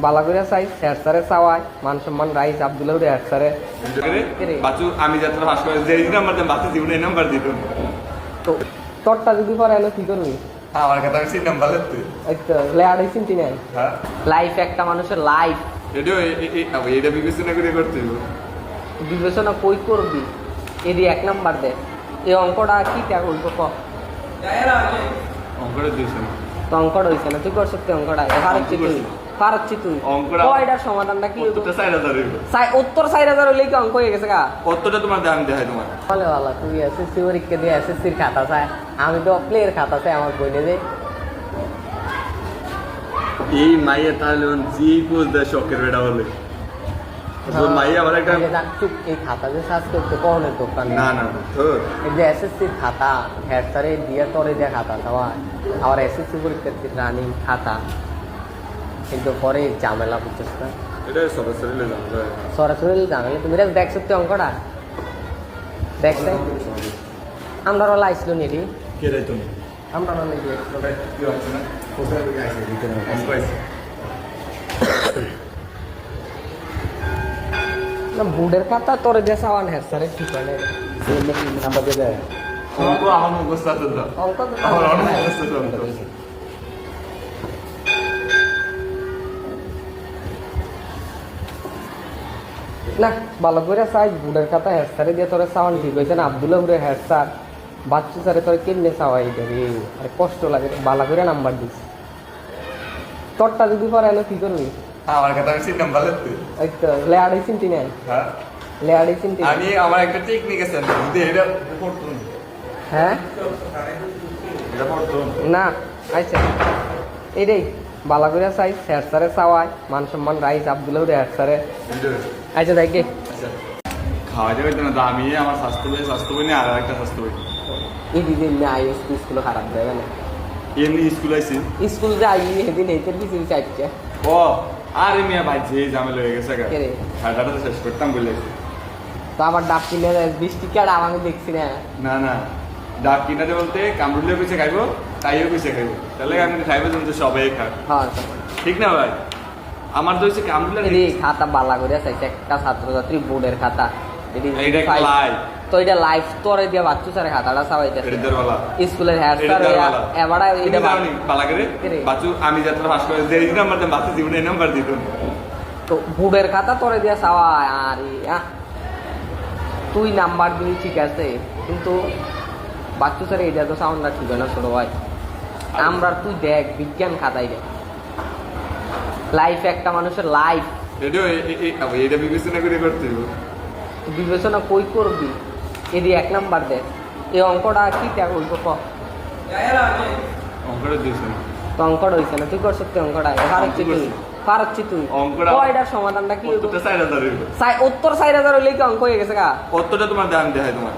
বালা করে চাই হেড স্যারে চাওয়ায় মান সম্মান রাইস আব্দুল্লাহ হেড স্যারে বাচু আমি যাত্রা ফাঁস করে যে নাম্বার দেন বাচ্চা জীবনে এই নাম্বার দিত তো তোরটা যদি পরে এলো কি করবি? আমার কথা আমি সেই নাম্বার লেতে এই তো লেয়ারই চিন্তি নাই। হ্যাঁ লাইফ একটা মানুষের লাইফ এটা বিবেচনা করে করতে হবে। বিবেচনা কই করবি? এদি এক নাম্বার দে। এই অঙ্কটা কি ত্যাগ হইব ক? অঙ্কটা দিছ না তো অঙ্কটা হইছে না, তুই করছিস তুই অঙ্কটা পারছি তুই অঙ্কটা এটার সমাধানটা কি? উত্তরটা 4000 হইব। উত্তর 4000 হইলে কি অঙ্ক হয়ে গেছে গা? কতটা তোমার দাম দেখাই তোমার বলে বালা তুই এসএসসি পরীক্ষা দিয়ে এসএসসির খাতা চাই, আমি তো প্লেয়ের খাতা চাই আমার বইনে দে। এই মাইয়া তাহলে জি কোজ দা শকের বেটা বলে তো মাইয়া আমার একটা চুপ এই খাতা যে সার্চ করতে কোনের দোকান না না তো এই যে এসএসসির খাতা হেড স্যারে দিয়ে তোরে দেয়া খাতা চাওয়া আর এসএসসি পরীক্ষার রানিং খাতা কিন্তু পরে ঝামেলা বুঝছিস না? এটা সরাসরি ले जाऊंगा সরাসরি ঝামেলা। তুমি দেখছো তো অঙ্কটা দেখছ আমরা লাইছিল নি রে কে রে তুমি আমরা না লাগি কি হচ্ছে না কোথায় থেকে আইছে দিতে না অঙ্ক আইছে না বুডের খাতা তোরে দেয়া চাওয়ান হেড স্যারে ঠিক হয় না নাম্বার দিয়ে দেয় অঙ্ক আমার মুখস্থ আছে তো অঙ্ক তো আমার অনেক মুখস্থ আছে অঙ্ক না ভালো করে চাই বুডের খাতা হেড স্যারে দিয়ে তোরে চাওয়ান ঠিক হয়েছে না? আব্দুল্লাহ হেড স্যার বাচ্চু স্যারে তোর কেমনে চাওয়াই দেবে? আরে কষ্ট লাগে, ভালো করে নাম্বার দিস। তোরটা যদি পরে এলো কি করবি? আমার কথা আমি সেই নাম্বার লেতে এই তো লেয়ারই চিন্তি নাই। হ্যাঁ লেয়ারই চিন্তি আমি আমার একটা টেকনিক আছে এটা পড়তো হ্যাঁ এটা পড়তো না আচ্ছা এটাই ভালো করে চাই হেড স্যারে চাওয়ায় মান সম্মান রাইস আব্দুল্লাহ হেড স্যারে আচ্ছা দেখ খাওয়া যাবে তো না দামি আমার স্বাস্থ্য বই নিয়ে আর একটা স্বাস্থ্য বই এই দিদিন আইএস স্কুলে খারাপ দেবে না এমনি স্কুল আইসি স্কুল যে আই সেদিন এইটার কিছু চাইছে ও আরে মিয়া ভাই যে ঝামেলা হয়ে গেছে কে রে? খাটাটা তো শেষ করতাম বলে তো আবার ডাব কিনে বৃষ্টি কাটা আমি দেখছি না। না না ডাক কিনাতে বলতে কামরুলের পিছিয়ে খাইবো তাইও পিছিয়ে খাইবো তাহলে আমি খাইবো কিন্তু সবাই খায় হ্যাঁ ঠিক না ভাই আমার তো হচ্ছে কামরুলের এই খাতা বালা করে চাইছে একটা ছাত্রছাত্রী বোর্ডের খাতা এইটা একটা লাই তো এটা লাইফ তোরে দিয়ে বাচ্চু স্যার খাতাটা চাওয়াইতেছে এটার বালা স্কুলের হেড স্যার এবারে এটা এটা বালা করে বাচ্চু আমি যাত্রা ফাঁস করে যে নাম্বার দেন বাচ্চা জীবনে এই নাম্বার দিত তো বোর্ডের খাতা তোরে দিয়ে চাওয়ায় আরে তুই নাম্বার দিবি ঠিক আছে কিন্তু বাচ্চু স্যার এটা তো সাউন্ডটা ঠিক হয় না ছোট ভাই। আমরা তুই দেখ বিজ্ঞান খাতাই দেখ লাইফ একটা মানুষের লাইফ এটা বিবেচনা করে করতে হবে। বিবেচনা কই করবি? এদি এক নাম্বার দে। এই অঙ্কটা কি ত্যাগ হইব ক? অঙ্কটা দিছ না তো অঙ্কটা হইছে না, তুই করছিস তুই অঙ্কটা পারছি তুই অঙ্কটা এটার সমাধানটা কি? উত্তরটা 4000 হইব। উত্তর 4000 হইলে কি অঙ্ক হয়ে গেছে গা? কতটা তোমার দাম দেখাই তোমার